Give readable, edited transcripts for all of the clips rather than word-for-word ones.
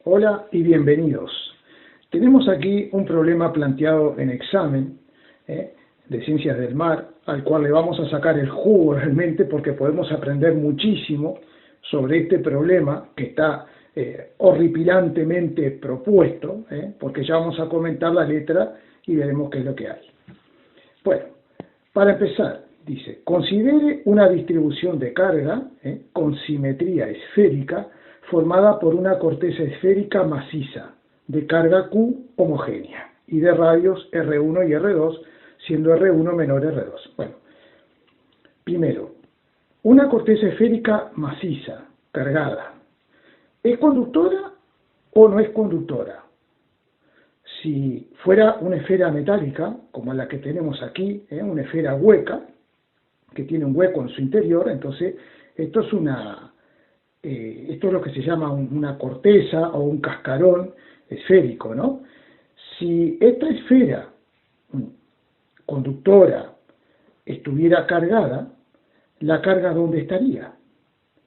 Hola y bienvenidos. Tenemos aquí un problema planteado en examen de Ciencias del Mar, al cual le vamos a sacar el jugo realmente porque podemos aprender muchísimo sobre este problema que está horripilantemente propuesto, porque ya vamos a comentar la letra y veremos qué es lo que hay. Bueno, para empezar, dice, considere una distribución de carga con simetría esférica formada por una corteza esférica maciza de carga Q homogénea y de radios R1 y R2, siendo R1 menor R2. Bueno, primero, una corteza esférica maciza, cargada, ¿es conductora o no es conductora? Si fuera una esfera metálica, como la que tenemos aquí, una esfera hueca, que tiene un hueco en su interior, entonces esto es lo que se llama una corteza o un cascarón esférico, ¿no? Si esta esfera conductora estuviera cargada, ¿la carga dónde estaría?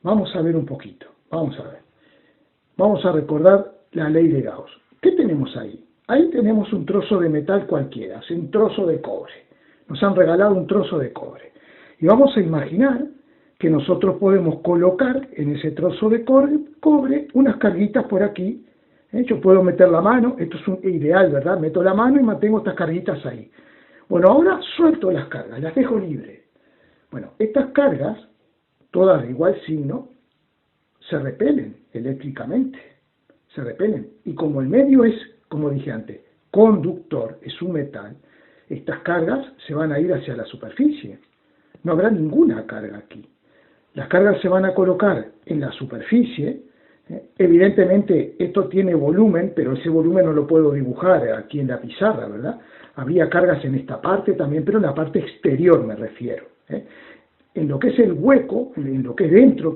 Vamos a ver un poquito, vamos a ver. Vamos a recordar la ley de Gauss. ¿Qué tenemos ahí? Ahí tenemos un trozo de metal cualquiera, es un trozo de cobre. Nos han regalado un trozo de cobre. Y vamos a imaginar que nosotros podemos colocar en ese trozo de cobre unas carguitas por aquí. Yo puedo meter la mano, esto es un ideal, ¿verdad? Meto la mano y mantengo estas carguitas ahí. Bueno, ahora suelto las cargas, las dejo libres. Bueno, estas cargas, todas de igual signo, se repelen eléctricamente. Se repelen. Y como el medio es, como dije antes, conductor, es un metal, estas cargas se van a ir hacia la superficie. No habrá ninguna carga aquí. Las cargas se van a colocar en la superficie. Evidentemente esto tiene volumen, pero ese volumen no lo puedo dibujar aquí en la pizarra, ¿verdad? Habría cargas en esta parte también, pero en la parte exterior me refiero. En lo que es el hueco, en lo que es dentro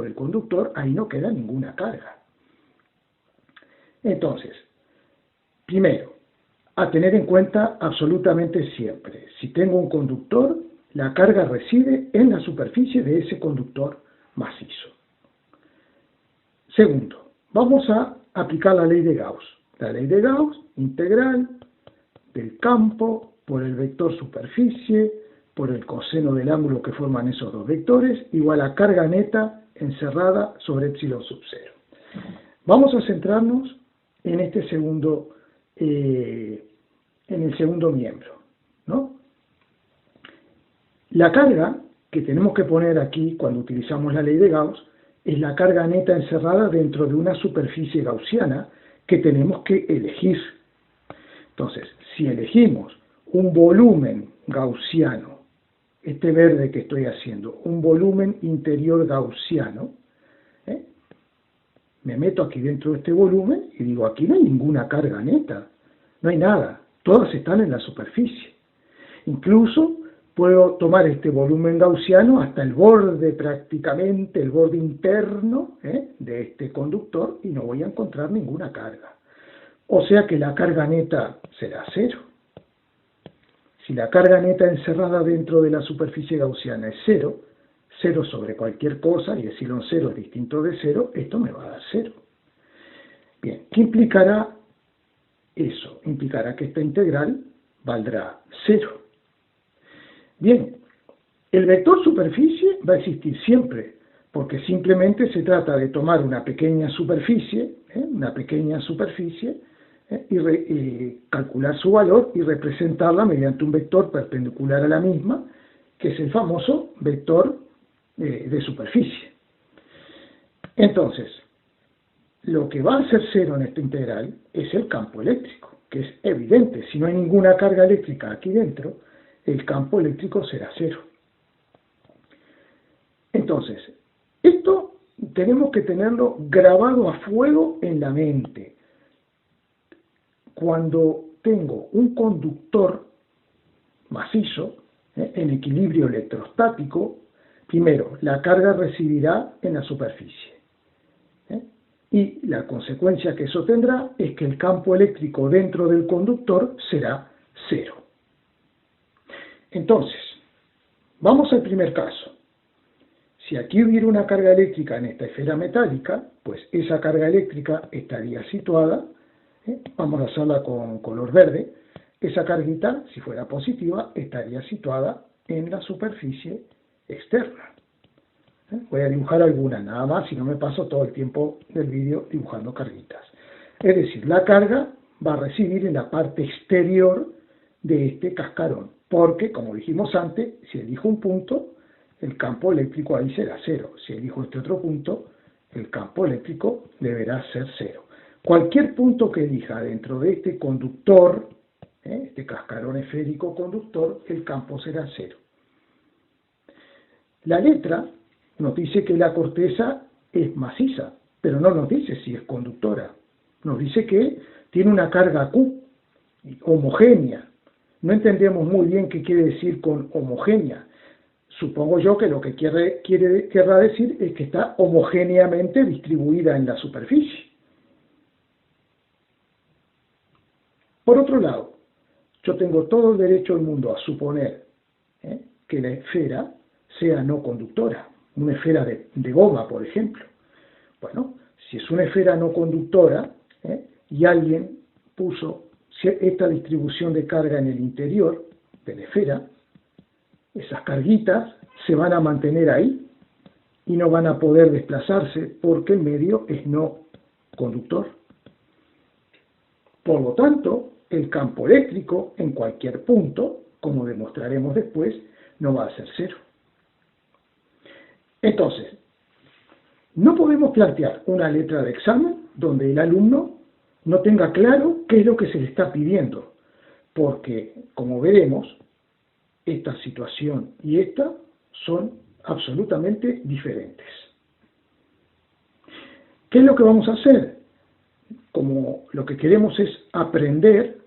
del conductor, ahí no queda ninguna carga. Entonces, primero, a tener en cuenta absolutamente siempre, si tengo un conductor, la carga reside en la superficie de ese conductor macizo. Segundo, vamos a aplicar la ley de Gauss. La ley de Gauss, integral del campo por el vector superficie, por el coseno del ángulo que forman esos dos vectores, igual a carga neta encerrada sobre epsilon sub 0. Vamos a centrarnos en este segundo, en el segundo miembro, ¿no? La carga que tenemos que poner aquí cuando utilizamos la ley de Gauss es la carga neta encerrada dentro de una superficie gaussiana que tenemos que elegir. Entonces, si elegimos un volumen gaussiano, este verde que estoy haciendo, un volumen interior gaussiano, me meto aquí dentro de este volumen y digo, aquí no hay ninguna carga neta, no hay nada, todas están en la superficie. Incluso puedo tomar este volumen gaussiano hasta el borde prácticamente, el borde interno de este conductor y no voy a encontrar ninguna carga. O sea que la carga neta será cero. Si la carga neta encerrada dentro de la superficie gaussiana es cero, cero sobre cualquier cosa, y epsilon cero es distinto de cero, esto me va a dar cero. Bien, ¿qué implicará eso? Implicará que esta integral valdrá cero. Bien, el vector superficie va a existir siempre, porque simplemente se trata de tomar una pequeña superficie, y calcular su valor y representarla mediante un vector perpendicular a la misma, que es el famoso vector de superficie. Entonces, lo que va a ser cero en esta integral es el campo eléctrico, que es evidente. Si no hay ninguna carga eléctrica aquí dentro, el campo eléctrico será cero. Entonces, esto tenemos que tenerlo grabado a fuego en la mente. Cuando tengo un conductor macizo, en equilibrio electrostático, primero, la carga residirá en la superficie. Y la consecuencia que eso tendrá es que el campo eléctrico dentro del conductor será cero. Entonces, vamos al primer caso. Si aquí hubiera una carga eléctrica en esta esfera metálica, pues esa carga eléctrica estaría situada, vamos a hacerla con color verde, esa carguita, si fuera positiva, estaría situada en la superficie externa. Voy a dibujar algunas, nada más, si no me paso todo el tiempo del vídeo dibujando carguitas. Es decir, la carga va a recibir en la parte exterior de este cascarón, porque, como dijimos antes, si elijo un punto, el campo eléctrico ahí será cero. Si elijo este otro punto, el campo eléctrico deberá ser cero. Cualquier punto que elija dentro de este conductor, este cascarón esférico conductor, el campo será cero. La letra nos dice que la corteza es maciza, pero no nos dice si es conductora. Nos dice que tiene una carga Q, homogénea. No entendemos muy bien qué quiere decir con homogénea. Supongo yo que lo que querrá decir es que está homogéneamente distribuida en la superficie. Por otro lado, yo tengo todo el derecho del mundo a suponer que la esfera sea no conductora, una esfera de goma, por ejemplo. Bueno, si es una esfera no conductora y alguien puso esta distribución de carga en el interior de la esfera, esas carguitas se van a mantener ahí y no van a poder desplazarse porque el medio es no conductor. Por lo tanto, el campo eléctrico en cualquier punto, como demostraremos después, no va a ser cero. Entonces, no podemos plantear una letra de examen donde el alumno no tenga claro qué es lo que se le está pidiendo, porque, como veremos, esta situación y esta son absolutamente diferentes. ¿Qué es lo que vamos a hacer? Como lo que queremos es aprender,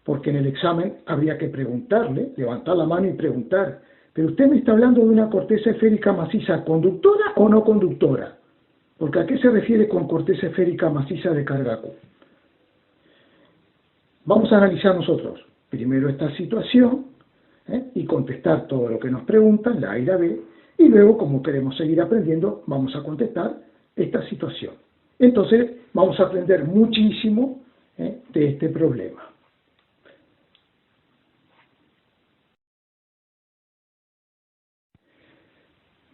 porque en el examen habría que preguntarle, levantar la mano y preguntar, pero usted me está hablando de una corteza esférica maciza, ¿conductora o no conductora? Porque ¿a qué se refiere con corteza esférica maciza de carga Q? Vamos a analizar nosotros primero esta situación y contestar todo lo que nos preguntan, la A y la B, y luego, como queremos seguir aprendiendo, vamos a contestar esta situación. Entonces, vamos a aprender muchísimo de este problema.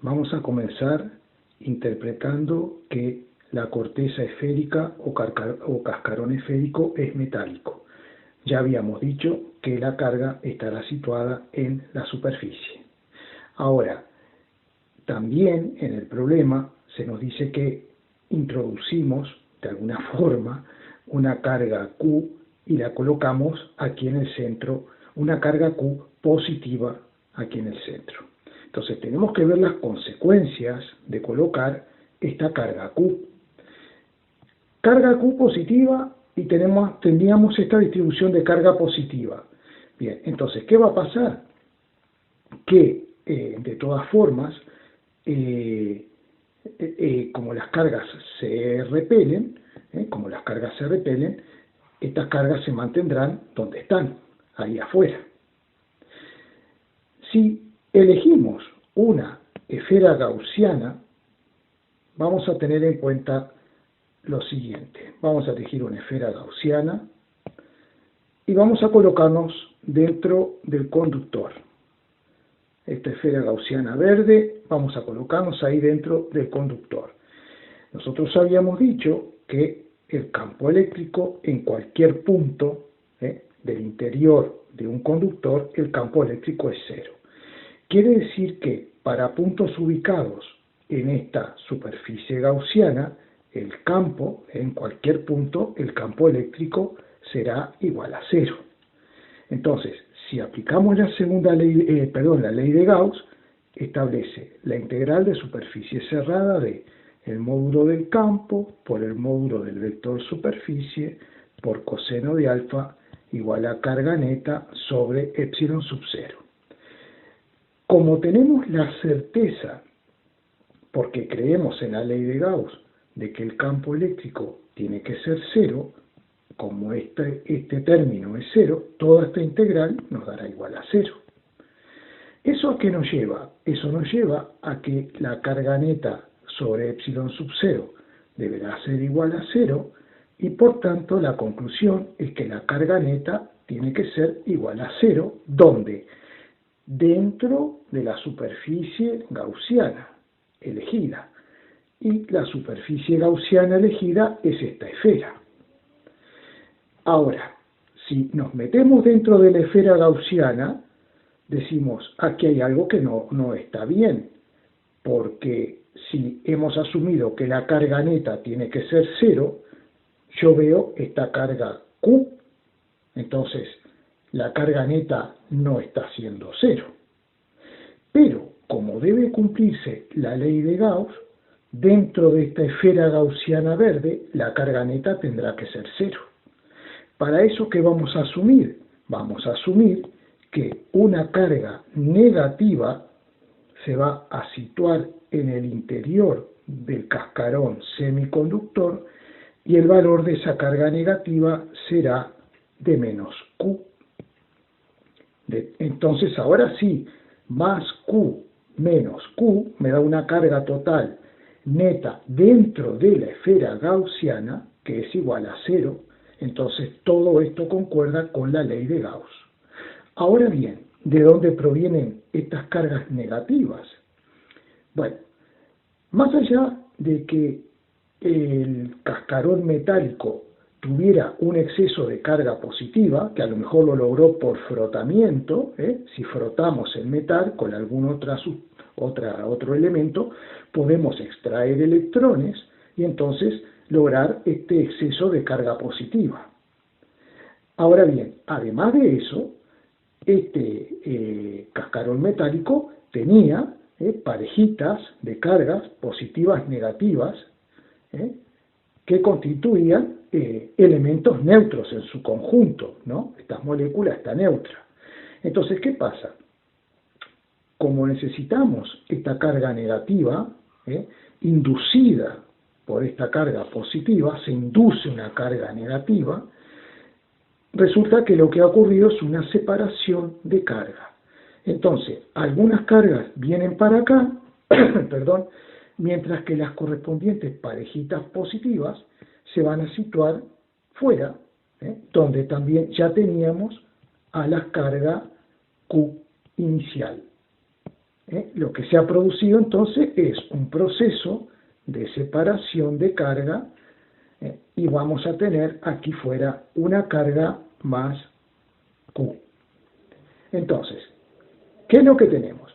Vamos a comenzar interpretando que la corteza esférica o cascarón esférico es metálico. Ya habíamos dicho que la carga estará situada en la superficie. Ahora, también en el problema se nos dice que introducimos de alguna forma una carga Q y la colocamos aquí en el centro, una carga Q positiva aquí en el centro. Entonces tenemos que ver las consecuencias de colocar esta carga Q. Carga Q positiva y tendríamos esta distribución de carga positiva. Bien, entonces, ¿qué va a pasar? Que de todas formas, como las cargas se repelen, estas cargas se mantendrán donde están, ahí afuera. Si elegimos una esfera gaussiana, vamos a tener en cuenta lo siguiente. Vamos a elegir una esfera gaussiana y vamos a colocarnos dentro del conductor. Esta esfera gaussiana verde, vamos a colocarnos ahí dentro del conductor. Nosotros habíamos dicho que el campo eléctrico en cualquier punto del interior de un conductor, el campo eléctrico es cero. Quiere decir que para puntos ubicados en esta superficie gaussiana, el campo, en cualquier punto, el campo eléctrico será igual a cero. Entonces, si aplicamos la segunda ley, la ley de Gauss, establece la integral de superficie cerrada de el módulo del campo por el módulo del vector superficie por coseno de alfa igual a carga neta sobre epsilon sub 0. Como tenemos la certeza, porque creemos en la ley de Gauss, de que el campo eléctrico tiene que ser cero, como este término es cero, toda esta integral nos dará igual a cero. ¿Eso a qué nos lleva? Eso nos lleva a que la carga neta sobre epsilon sub 0 deberá ser igual a 0 y por tanto la conclusión es que la carga neta tiene que ser igual a 0, ¿dónde? Dentro de la superficie gaussiana elegida. Y la superficie gaussiana elegida es esta esfera. Ahora, si nos metemos dentro de la esfera gaussiana, decimos, aquí hay algo que no está bien, porque si hemos asumido que la carga neta tiene que ser 0, yo veo esta carga Q, entonces la carga neta no está siendo 0. Pero, como debe cumplirse la ley de Gauss, dentro de esta esfera gaussiana verde, la carga neta tendrá que ser 0. Para eso, ¿qué vamos a asumir? Vamos a asumir que una carga negativa se va a situar en el interior del cascarón semiconductor y el valor de esa carga negativa será de menos Q. Entonces, ahora sí, más Q menos Q me da una carga total neta dentro de la esfera gaussiana, que es igual a 0. Entonces, todo esto concuerda con la ley de Gauss. Ahora bien, ¿de dónde provienen estas cargas negativas? Bueno, más allá de que el cascarón metálico tuviera un exceso de carga positiva, que a lo mejor lo logró por frotamiento, si frotamos el metal con algún otro elemento, podemos extraer electrones y entonces lograr este exceso de carga positiva. Ahora bien, además de eso, este cascarón metálico tenía parejitas de cargas positivas negativas que constituían elementos neutros en su conjunto, ¿no? Esta molécula está neutra. Entonces, ¿qué pasa? Como necesitamos esta carga negativa, inducida por esta carga positiva, se induce una carga negativa, resulta que lo que ha ocurrido es una separación de carga. Entonces, algunas cargas vienen para acá, perdón, mientras que las correspondientes parejitas positivas se van a situar fuera, donde también ya teníamos a la carga Q inicial. Lo que se ha producido entonces es un proceso de separación de carga y vamos a tener aquí fuera una carga más Q. Entonces, ¿qué es lo que tenemos?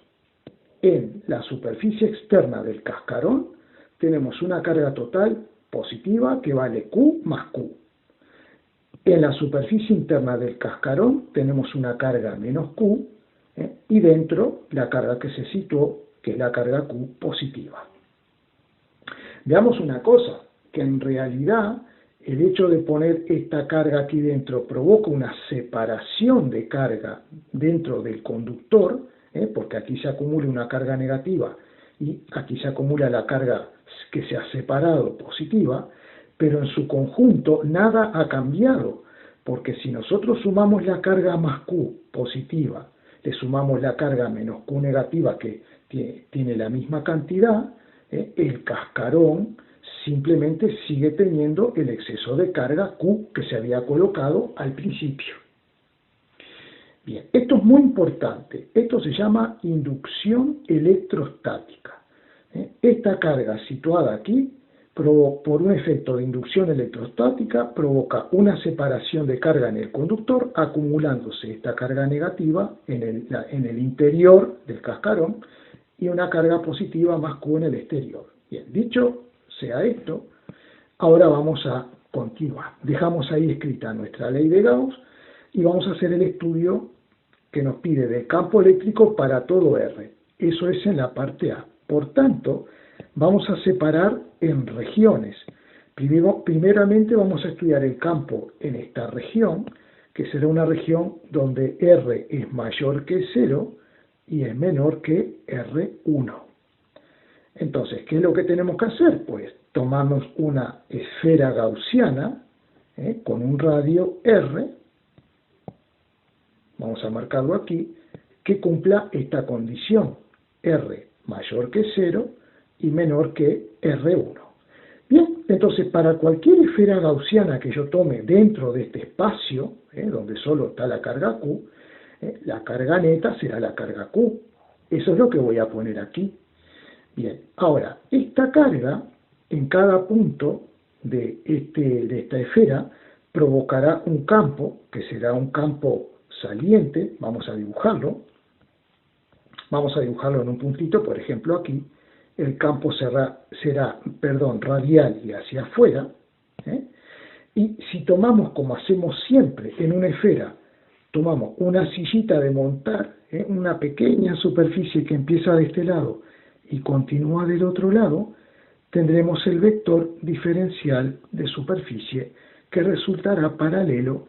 En la superficie externa del cascarón tenemos una carga total positiva que vale Q más Q. En la superficie interna del cascarón tenemos una carga menos Q y dentro la carga que se situó, que es la carga Q positiva. Veamos una cosa, que en realidad el hecho de poner esta carga aquí dentro provoca una separación de carga dentro del conductor, porque aquí se acumula una carga negativa y aquí se acumula la carga que se ha separado positiva, pero en su conjunto nada ha cambiado, porque si nosotros sumamos la carga más Q positiva, le sumamos la carga menos Q negativa que tiene la misma cantidad, el cascarón simplemente sigue teniendo el exceso de carga Q que se había colocado al principio. Bien, esto es muy importante. Esto se llama inducción electrostática. Esta carga situada aquí, por un efecto de inducción electrostática, provoca una separación de carga en el conductor, acumulándose esta carga negativa en el interior del cascarón y una carga positiva más Q en el exterior. Bien, dicho sea esto, ahora vamos a continuar. Dejamos ahí escrita nuestra ley de Gauss y vamos a hacer el estudio que nos pide del campo eléctrico para todo R. Eso es en la parte A. Por tanto, vamos a separar en regiones. Primeramente vamos a estudiar el campo en esta región, que será una región donde R es mayor que 0 y es menor que R1. Entonces, ¿qué es lo que tenemos que hacer? Pues tomamos una esfera gaussiana con un radio R, vamos a marcarlo aquí, que cumpla esta condición, R mayor que 0 y menor que R1. Bien, entonces para cualquier esfera gaussiana que yo tome dentro de este espacio, donde solo está la carga Q, la carga neta será la carga Q. Eso es lo que voy a poner aquí. Bien, ahora, esta carga en cada punto de esta esfera provocará un campo, que será un campo saliente. Vamos a dibujarlo. Vamos a dibujarlo en un puntito, por ejemplo aquí. El campo será radial y hacia afuera. Y si tomamos, como hacemos siempre en una esfera, tomamos una sillita de montar, una pequeña superficie que empieza de este lado y continúa del otro lado, tendremos el vector diferencial de superficie que resultará paralelo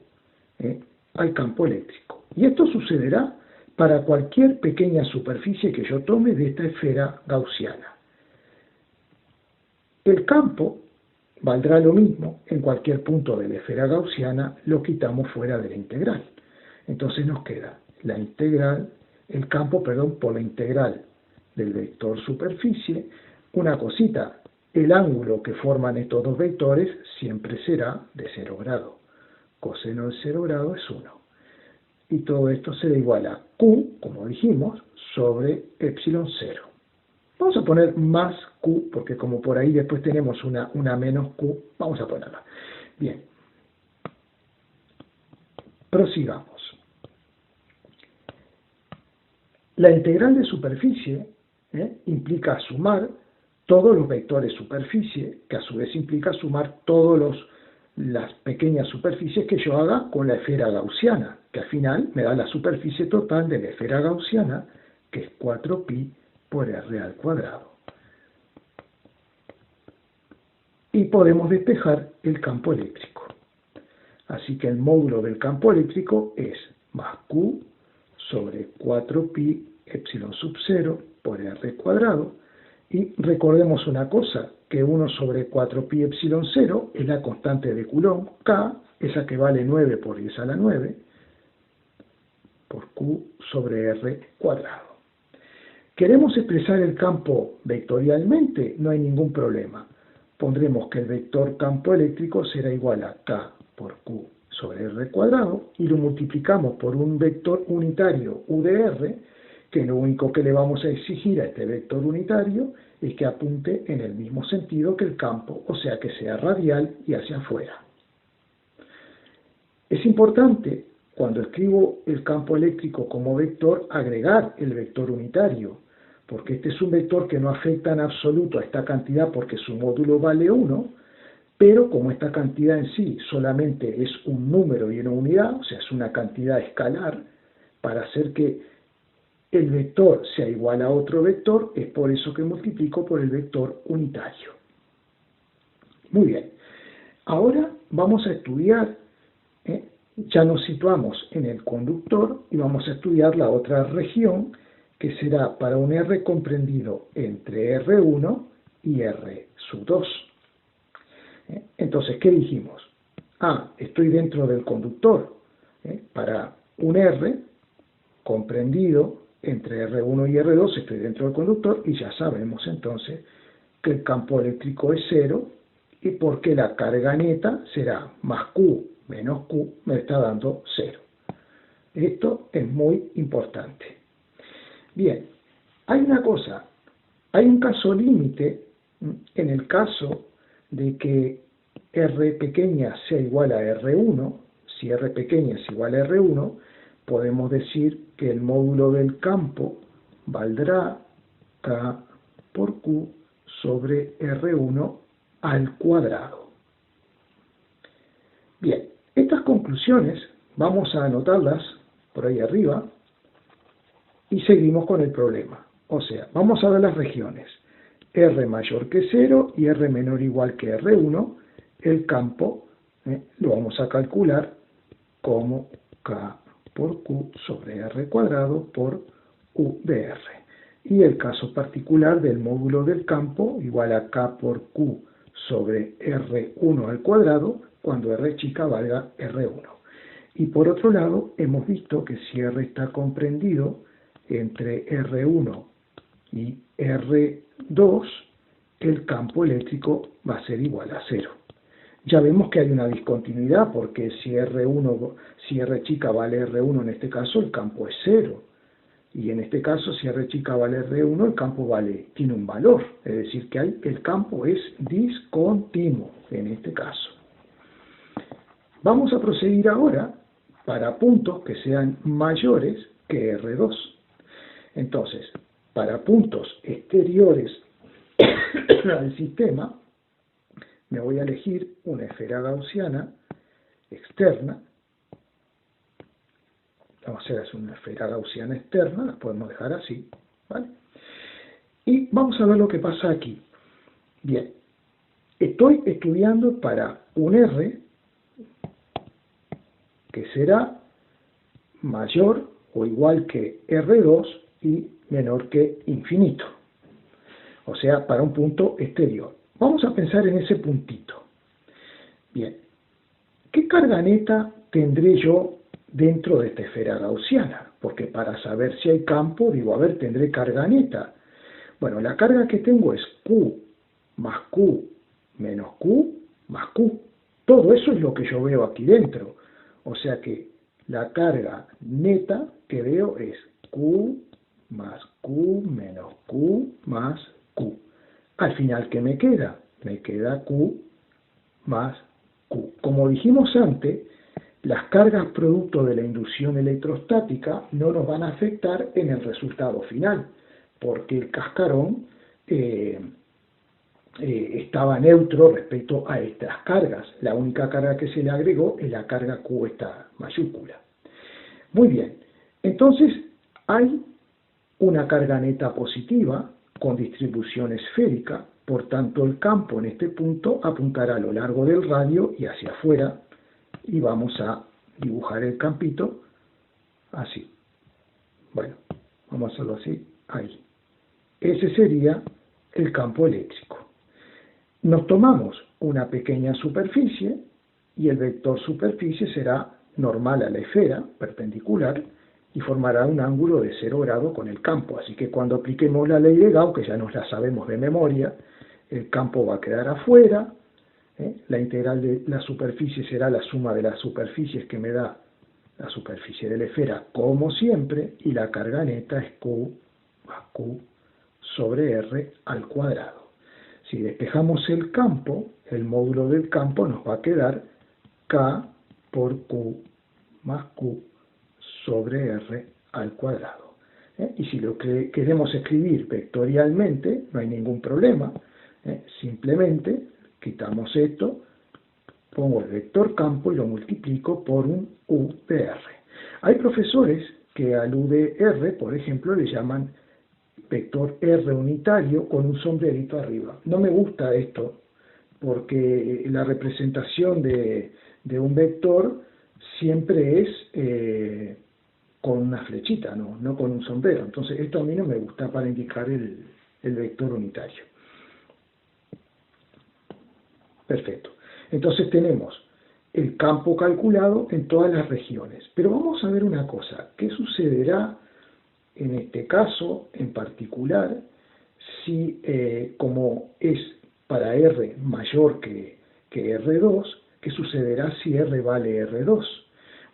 al campo eléctrico. Y esto sucederá para cualquier pequeña superficie que yo tome de esta esfera gaussiana. El campo valdrá lo mismo en cualquier punto de la esfera gaussiana, lo quitamos fuera de la integral. Entonces nos queda el campo por la integral del vector superficie. Una cosita, el ángulo que forman estos dos vectores siempre será de 0 grado. Coseno de 0 grado es 1. Y todo esto será igual a Q, como dijimos, sobre epsilon 0. Vamos a poner más Q, porque como por ahí después tenemos una menos Q, vamos a ponerla. Bien. Prosigamos. La integral de superficie implica sumar todos los vectores superficie, que a su vez implica sumar todas las pequeñas superficies que yo haga con la esfera gaussiana, que al final me da la superficie total de la esfera gaussiana, que es 4pi por r al cuadrado. Y podemos despejar el campo eléctrico. Así que el módulo del campo eléctrico es más Q sobre 4pi epsilon sub 0 por r cuadrado. Y recordemos una cosa, que 1 sobre 4pi epsilon 0 es la constante de Coulomb, K, esa que vale 9 por 10 a la 9, por Q sobre r cuadrado. ¿Queremos expresar el campo vectorialmente? No hay ningún problema. Pondremos que el vector campo eléctrico será igual a K por Q sobre r cuadrado y lo multiplicamos por un vector unitario U de r, que lo único que le vamos a exigir a este vector unitario es que apunte en el mismo sentido que el campo, o sea que sea radial y hacia afuera. Es importante, cuando escribo el campo eléctrico como vector, agregar el vector unitario, porque este es un vector que no afecta en absoluto a esta cantidad porque su módulo vale 1, pero como esta cantidad en sí solamente es un número y una unidad, o sea, es una cantidad escalar, para hacer que el vector sea igual a otro vector, es por eso que multiplico por el vector unitario. Muy bien. Ahora vamos a estudiar, ya nos situamos en el conductor y vamos a estudiar la otra región, que será para un R comprendido entre R1 y R sub 2. Entonces, ¿qué dijimos? Estoy dentro del conductor, para un R comprendido entre R1 y R2, estoy dentro del conductor, y ya sabemos entonces que el campo eléctrico es 0, y porque la carga neta será más Q menos Q, me está dando 0. Esto es muy importante. Bien, hay una cosa, hay un caso límite en el caso de que R pequeña sea igual a R1. Si R pequeña es igual a R1, podemos decir que el módulo del campo valdrá K por Q sobre R1 al cuadrado. Bien, estas conclusiones vamos a anotarlas por ahí arriba y seguimos con el problema. O sea, vamos a ver las regiones. R mayor que 0 y R menor o igual que R1, el campo lo vamos a calcular como K por Q sobre R cuadrado por U de R. Y el caso particular del módulo del campo igual a K por Q sobre R1 al cuadrado cuando R chica valga R1. Y por otro lado, hemos visto que si R está comprendido entre R1 y R2, el campo eléctrico va a ser igual a 0. Ya vemos que hay una discontinuidad, porque si R chica vale R1 en este caso, el campo es 0. Y en este caso, si R chica vale R1, el campo tiene un valor. Es decir, que el campo es discontinuo en este caso. Vamos a proseguir ahora para puntos que sean mayores que R2. Entonces, para puntos exteriores al sistema, me voy a elegir una esfera gaussiana externa. Vamos a hacer una esfera gaussiana externa, la podemos dejar así, ¿vale? Y vamos a ver lo que pasa aquí. Bien, estoy estudiando para un R que será mayor o igual que R2 y menor que infinito. O sea, para un punto exterior. Vamos a pensar en ese puntito. Bien, ¿qué carga neta tendré yo dentro de esta esfera gaussiana? Porque para saber si hay campo, digo, a ver, tendré carga neta. Bueno, la carga que tengo es Q más Q menos Q más Q. Todo eso es lo que yo veo aquí dentro. O sea que la carga neta que veo es Q más Q menos Q más Q. Al final, ¿qué me queda? Me queda Q más Q. Como dijimos antes, las cargas producto de la inducción electrostática no nos van a afectar en el resultado final, porque el cascarón estaba neutro respecto a estas cargas. La única carga que se le agregó es la carga Q esta mayúscula. Muy bien, entonces hay una carga neta positiva con distribución esférica, por tanto el campo en este punto apuntará a lo largo del radio y hacia afuera, y vamos a dibujar el campito así. Bueno, vamos a hacerlo así, ahí. Ese sería el campo eléctrico. Nos tomamos una pequeña superficie y el vector superficie será normal a la esfera, perpendicular, y formará un ángulo de 0 grado con el campo. Así que cuando apliquemos la ley de Gauss, que ya nos la sabemos de memoria, el campo va a quedar afuera, la integral de la superficie será la suma de las superficies que me da la superficie de la esfera, como siempre, y la carga neta es Q más Q sobre R al cuadrado. Si despejamos el campo, el módulo del campo nos va a quedar K por Q más Q sobre R al cuadrado. Y si lo que queremos escribir vectorialmente, no hay ningún problema. Simplemente quitamos esto, pongo el vector campo y lo multiplico por un U de R. Hay profesores que al U de R, por ejemplo, le llaman vector R unitario con un sombrerito arriba. No me gusta esto, porque la representación de un vector siempre es con una flechita, no con un sombrero. Entonces esto a mí no me gusta para indicar el vector unitario. Perfecto. Entonces tenemos el campo calculado en todas las regiones. Pero vamos a ver una cosa. ¿Qué sucederá en este caso en particular si, como es para R mayor que R2, qué sucederá si R vale R2?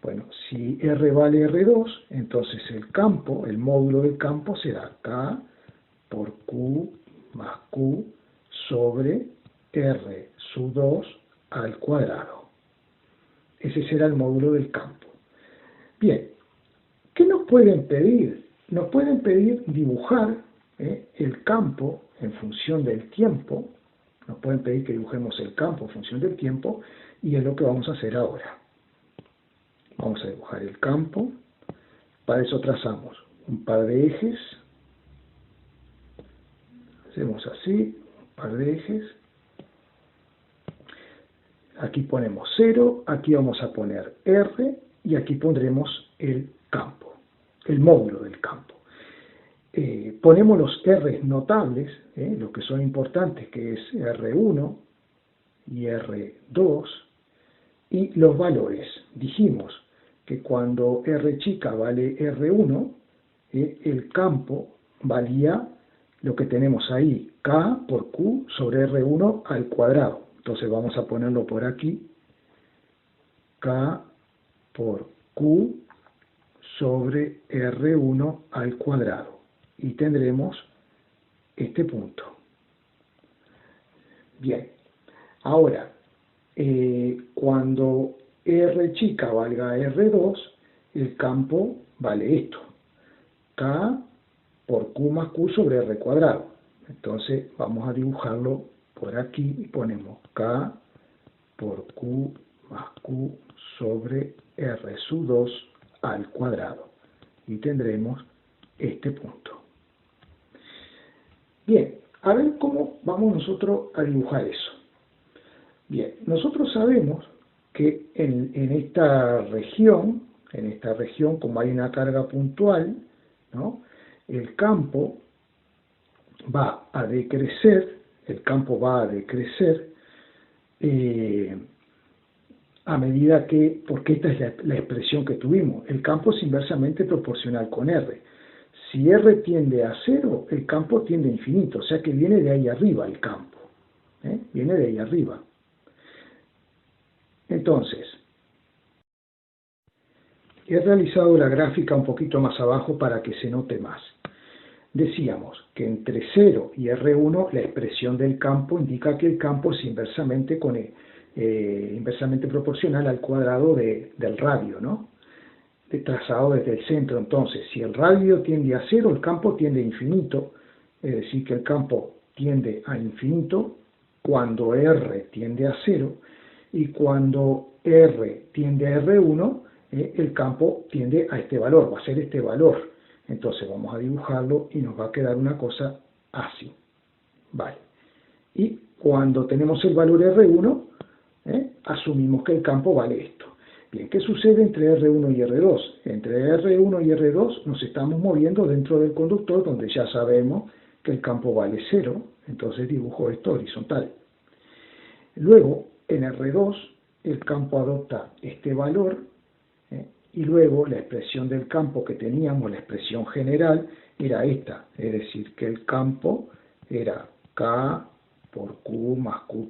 Bueno, si R vale R2, entonces el campo, el módulo del campo será K por Q más Q sobre R sub 2 al cuadrado. Ese será el módulo del campo. Bien, ¿qué nos pueden pedir? Nos pueden pedir dibujar el campo en función del tiempo. Nos pueden pedir que dibujemos el campo en función del tiempo, y es lo que vamos a hacer ahora. Vamos a dibujar el campo. Para eso trazamos un par de ejes. Hacemos así, un par de ejes. Aquí ponemos 0, aquí vamos a poner R, y aquí pondremos el campo, el módulo del campo. Ponemos los R notables, los que son importantes, que es R1 y R2, y los valores. Dijimos que cuando R chica vale R1, el campo valía lo que tenemos ahí, K por Q sobre R1 al cuadrado. Entonces vamos a ponerlo por aquí, K por Q sobre R1 al cuadrado. Y tendremos este punto. Bien, ahora, cuando R chica valga R2, el campo vale esto, K por Q más Q sobre R cuadrado. Entonces vamos a dibujarlo por aquí y ponemos K por Q más Q sobre R sub 2 al cuadrado. Y tendremos este punto. Bien, a ver cómo vamos nosotros a dibujar eso. Bien, nosotros sabemos que en esta región, como hay una carga puntual, ¿no?, el campo va a decrecer, a medida que, porque esta es la expresión que tuvimos, el campo es inversamente proporcional con R. Si R tiende a 0, el campo tiende a infinito, o sea que viene de ahí arriba el campo, viene de ahí arriba. Entonces, he realizado la gráfica un poquito más abajo para que se note más. Decíamos que entre 0 y R1 la expresión del campo indica que el campo es inversamente proporcional al cuadrado del radio, ¿no?, trazado desde el centro. Entonces, si el radio tiende a 0, el campo tiende a infinito, es decir, que el campo tiende a infinito cuando R tiende a 0, y cuando R tiende a R1, el campo tiende a este valor, va a ser este valor. Entonces vamos a dibujarlo y nos va a quedar una cosa así. Vale. Y cuando tenemos el valor R1, asumimos que el campo vale esto. Bien, ¿qué sucede entre R1 y R2? Entre R1 y R2 nos estamos moviendo dentro del conductor, donde ya sabemos que el campo vale 0, entonces dibujo esto horizontal. Luego, en R2, el campo adopta este valor, y luego la expresión del campo que teníamos, la expresión general, era esta, es decir, que el campo era K por Q más Q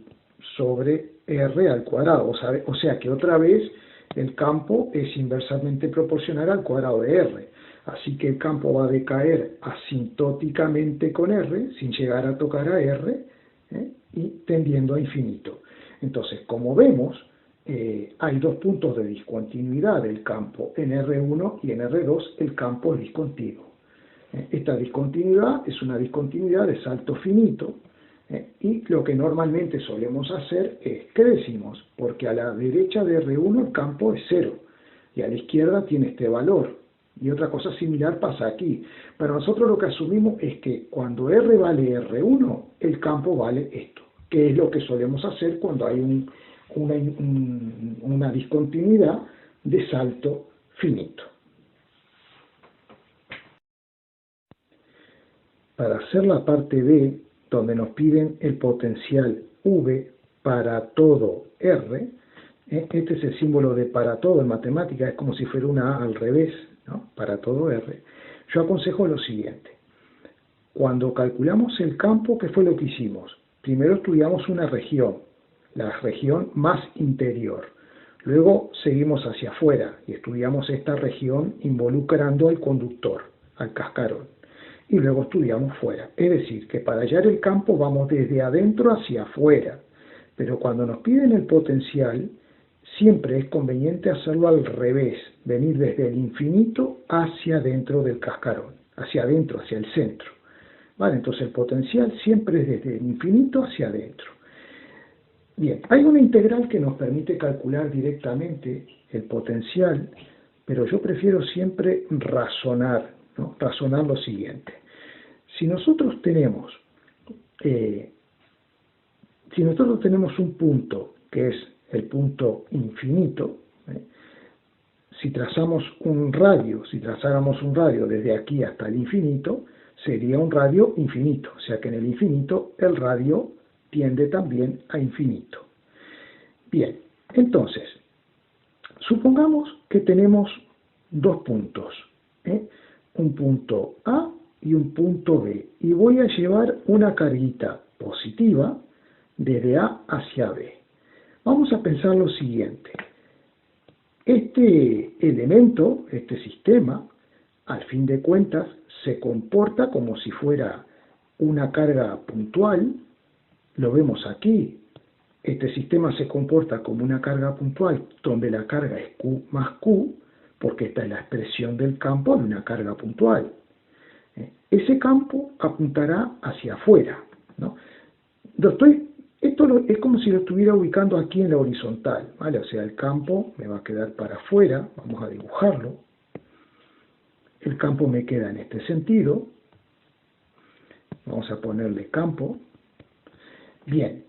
sobre R al cuadrado, o sea que otra vez el campo es inversamente proporcional al cuadrado de R, así que el campo va a decaer asintóticamente con R, sin llegar a tocar a R, y tendiendo a infinito. Entonces, como vemos, hay dos puntos de discontinuidad del campo, en R1 y en R2 el campo es discontinuo. Esta discontinuidad es una discontinuidad de salto finito, y lo que normalmente solemos hacer es, ¿qué decimos? Porque a la derecha de R1 el campo es 0 y a la izquierda tiene este valor, y otra cosa similar pasa aquí. Pero nosotros lo que asumimos es que cuando R vale R1, el campo vale esto, que es lo que solemos hacer cuando hay una discontinuidad de salto finito. Para hacer la parte B, donde nos piden el potencial V para todo R, este es el símbolo de para todo en matemáticas, es como si fuera una A al revés, ¿no?, para todo R. Yo aconsejo lo siguiente: cuando calculamos el campo, ¿qué fue lo que hicimos? Primero estudiamos una región, la región más interior. Luego seguimos hacia afuera y estudiamos esta región involucrando al conductor, al cascarón. Y luego estudiamos fuera. Es decir, que para hallar el campo vamos desde adentro hacia afuera. Pero cuando nos piden el potencial, siempre es conveniente hacerlo al revés, venir desde el infinito hacia adentro del cascarón, hacia adentro, hacia el centro. ¿Vale? Entonces el potencial siempre es desde el infinito hacia adentro. Bien, hay una integral que nos permite calcular directamente el potencial, pero yo prefiero siempre razonar, ¿no? Razonar lo siguiente. Si nosotros tenemos un punto que es el punto infinito, si trazáramos un radio desde aquí hasta el infinito, sería un radio infinito, o sea que en el infinito el radio tiende también a infinito. Bien, entonces, supongamos que tenemos dos puntos, un punto A y un punto B. Y voy a llevar una carguita positiva desde A hacia B. Vamos a pensar lo siguiente. Este elemento, este sistema, al fin de cuentas, se comporta como si fuera una carga puntual. Lo vemos aquí. Este sistema se comporta como una carga puntual, donde la carga es Q más Q, porque esta es la expresión del campo de una carga puntual. Ese campo apuntará hacia afuera, ¿no? Esto es como si lo estuviera ubicando aquí en la horizontal, ¿vale? O sea, el campo me va a quedar para afuera, vamos a dibujarlo. El campo me queda en este sentido. Vamos a ponerle campo. Bien,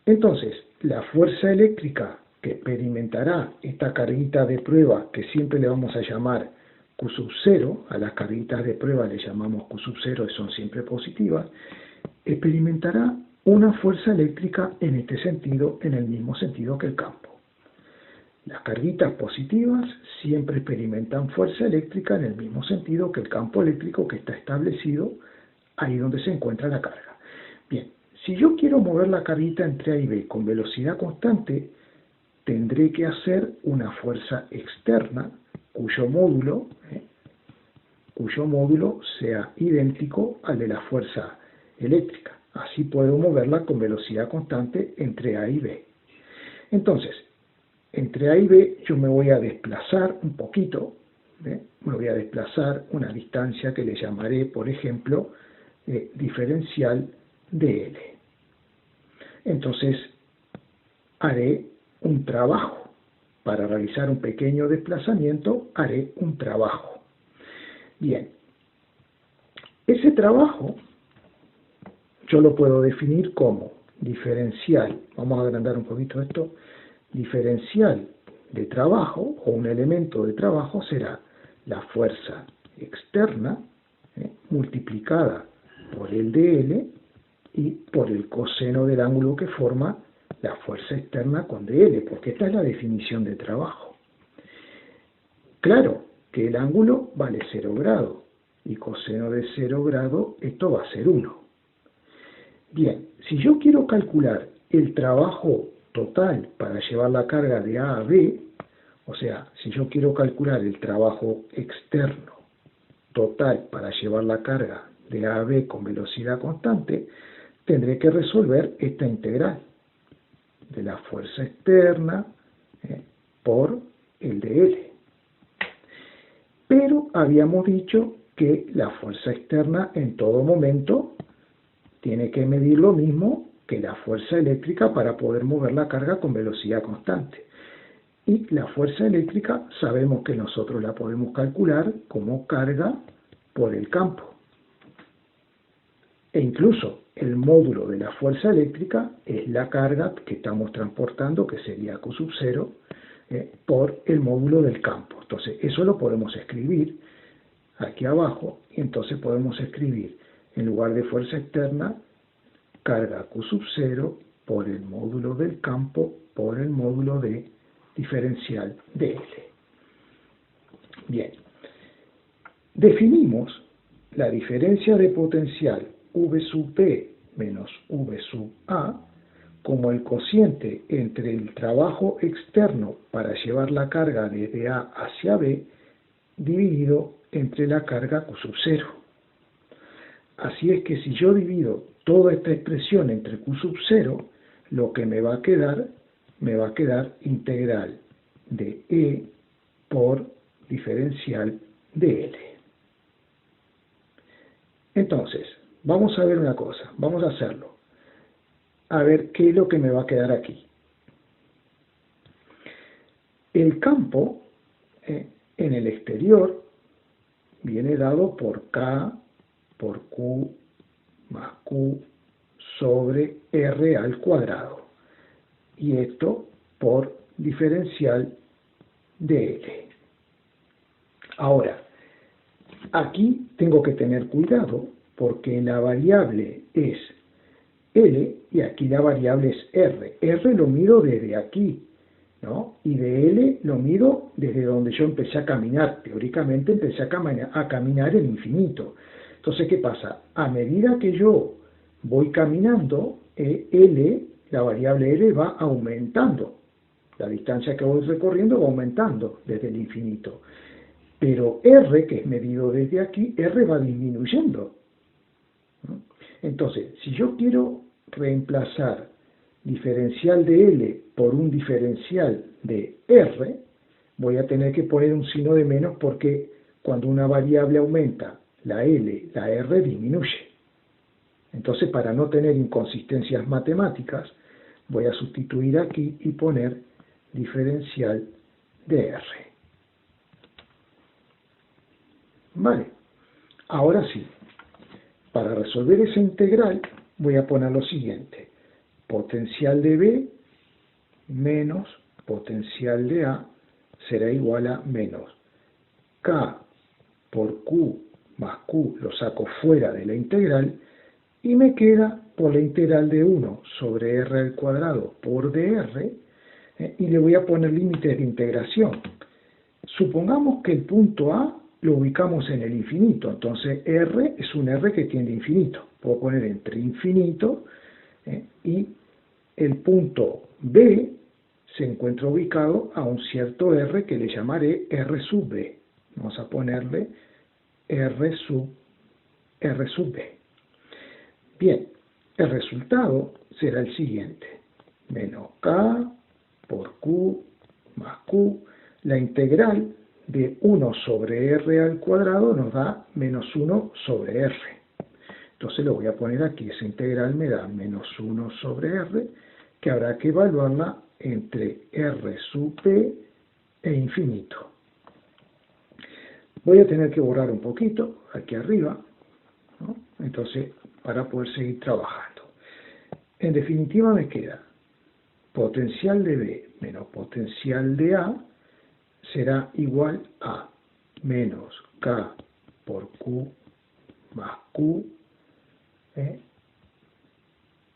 entonces la fuerza eléctrica que experimentará esta carguita de prueba, que siempre le vamos a llamar Q sub 0, a las carguitas de prueba le llamamos Q sub 0 y son siempre positivas, experimentará una fuerza eléctrica en este sentido, en el mismo sentido que el campo. Las carguitas positivas siempre experimentan fuerza eléctrica en el mismo sentido que el campo eléctrico que está establecido ahí donde se encuentra la carga. Bien, si yo quiero mover la carguita entre A y B con velocidad constante, tendré que hacer una fuerza externa cuyo módulo sea idéntico al de la fuerza eléctrica. Así puedo moverla con velocidad constante entre A y B. Entonces, entre A y B yo me voy a desplazar un poquito, me voy a desplazar una distancia que le llamaré, por ejemplo, diferencial de L. Entonces, haré un trabajo. Para realizar un pequeño desplazamiento, haré un trabajo. Bien, ese trabajo yo lo puedo definir como diferencial, vamos a agrandar un poquito esto, diferencial de trabajo, o un elemento de trabajo, será la fuerza externa multiplicada por el de L y por el coseno del ángulo que forma la fuerza externa con dl, porque esta es la definición de trabajo. Claro que el ángulo vale 0 grados, y coseno de 0 grados, esto va a ser 1. Bien, si yo quiero calcular el trabajo total para llevar la carga de A a B, o sea, si yo quiero calcular el trabajo externo total para llevar la carga de A a B con velocidad constante, tendré que resolver esta integral de la fuerza externa por el de L. Pero habíamos dicho que la fuerza externa en todo momento tiene que medir lo mismo que la fuerza eléctrica para poder mover la carga con velocidad constante. Y la fuerza eléctrica sabemos que nosotros la podemos calcular como carga por el campo. E incluso el módulo de la fuerza eléctrica es la carga que estamos transportando, que sería Q sub 0, por el módulo del campo. Entonces, eso lo podemos escribir aquí abajo, y entonces podemos escribir, en lugar de fuerza externa, carga Q sub 0 por el módulo del campo por el módulo de diferencial de L. Bien, definimos la diferencia de potencial V sub P menos V sub A como el cociente entre el trabajo externo para llevar la carga desde A hacia B dividido entre la carga Q sub 0. Así es que si yo divido toda esta expresión entre Q sub 0, lo que me va a quedar integral de E por diferencial de L. Entonces, vamos a ver una cosa, vamos a hacerlo. A ver qué es lo que me va a quedar aquí. El campo en el exterior viene dado por K por Q más Q sobre R al cuadrado. Y esto por diferencial de L. Ahora, aquí tengo que tener cuidado porque la variable es L y aquí la variable es R. R lo mido desde aquí. ¿no? Y de L lo mido desde donde yo empecé a caminar. Teóricamente empecé a caminar en infinito. Entonces, ¿qué pasa? A medida que yo voy caminando, L, la variable L va aumentando. La distancia que voy recorriendo va aumentando desde el infinito. Pero R, que es medido desde aquí, R va disminuyendo. Entonces, si yo quiero reemplazar diferencial de L por un diferencial de R, voy a tener que poner un signo de menos porque cuando una variable aumenta, la L, la R disminuye. Entonces, para no tener inconsistencias matemáticas, voy a sustituir aquí y poner diferencial de R. Vale, ahora sí, para resolver esa integral voy a poner lo siguiente. Potencial de B menos potencial de A será igual a menos K por Q más Q, lo saco fuera de la integral, y me queda por la integral de 1 sobre R al cuadrado por dr, y le voy a poner límites de integración. Supongamos que el punto A lo ubicamos en el infinito, entonces R es un R que tiende a infinito. Puedo poner entre infinito y el punto B se encuentra ubicado a un cierto R que le llamaré R sub B. Vamos a ponerle R sub B. Bien, el resultado será el siguiente. Menos K por Q más Q. La integral de 1 sobre R al cuadrado nos da menos 1 sobre R. Entonces lo voy a poner aquí. Esa integral me da menos 1 sobre R, que habrá que evaluarla entre R sub P e infinito. Voy a tener que borrar un poquito aquí arriba, ¿no? Entonces, para poder seguir trabajando. En definitiva me queda potencial de B menos potencial de A será igual a menos K por Q más Q.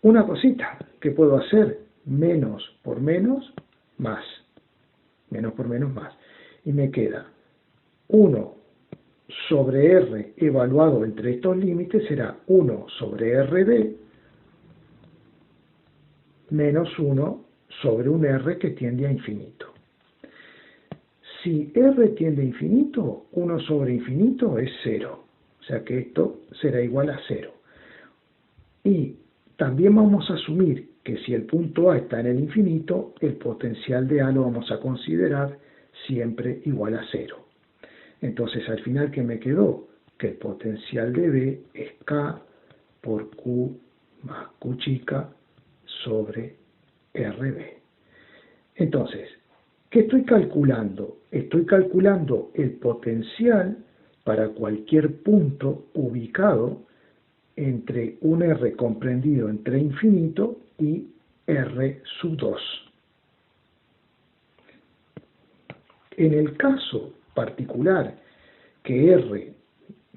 Una cosita que puedo hacer, menos por menos, más. Menos por menos, más. Y me queda 1 sobre R evaluado entre estos límites será 1 sobre RD menos 1 sobre un R que tiende a infinito. Si R tiende a infinito, 1 sobre infinito es 0. O sea que esto será igual a 0. Y también vamos a asumir que si el punto A está en el infinito, el potencial de A lo vamos a considerar siempre igual a 0. Entonces, al final, ¿qué me quedó? Que el potencial de B es K por Q más Q chica sobre RB. Entonces, ¿qué estoy calculando? Estoy calculando el potencial para cualquier punto ubicado entre un R comprendido entre infinito y R sub 2. En el caso particular que R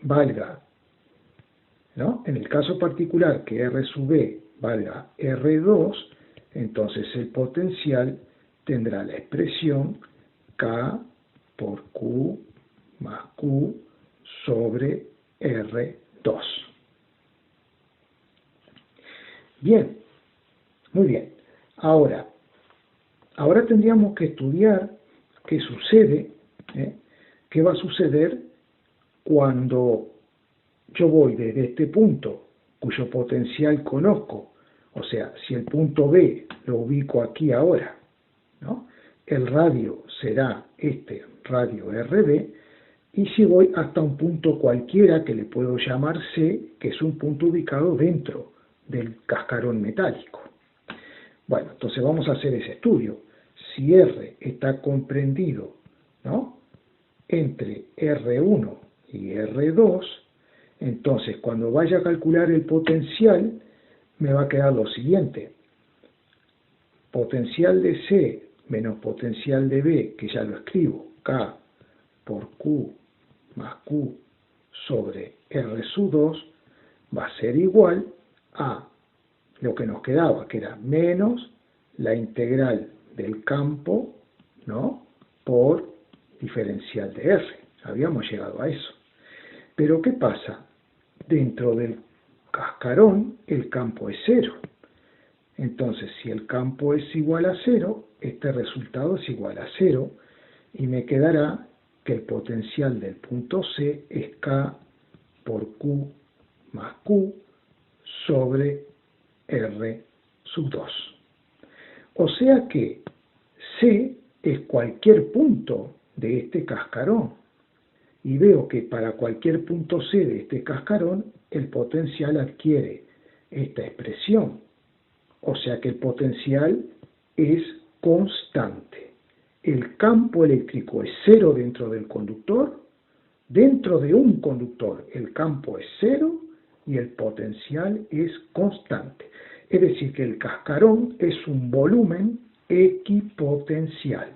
valga, ¿no? En el caso particular que R sub B valga R2, entonces el potencial tendrá la expresión K por Q más Q sobre R2. Bien, muy bien. Ahora tendríamos que estudiar qué sucede, qué va a suceder cuando yo voy desde este punto, cuyo potencial conozco, o sea, si el punto B lo ubico aquí ahora, ¿no? El radio será este radio RB, y si voy hasta un punto cualquiera que le puedo llamar C, que es un punto ubicado dentro del cascarón metálico. Bueno, entonces vamos a hacer ese estudio. Si R está comprendido, ¿no?, entre R1 y R2, entonces cuando vaya a calcular el potencial, me va a quedar lo siguiente. Potencial de C menos potencial de B, que ya lo escribo, K por Q más Q sobre R sub 2, va a ser igual a lo que nos quedaba, que era menos la integral del campo por diferencial de R. Habíamos llegado a eso. Pero ¿qué pasa? Dentro del cascarón el campo es 0. Entonces, si el campo es igual a 0, este resultado es igual a 0 y me quedará que el potencial del punto C es K por Q más Q sobre R sub 2. O sea que C es cualquier punto de este cascarón. Y veo que para cualquier punto C de este cascarón, el potencial adquiere esta expresión. O sea que el potencial es constante. El campo eléctrico es 0 dentro del conductor. Dentro de un conductor el campo es 0 y el potencial es constante. Es decir, que el cascarón es un volumen equipotencial,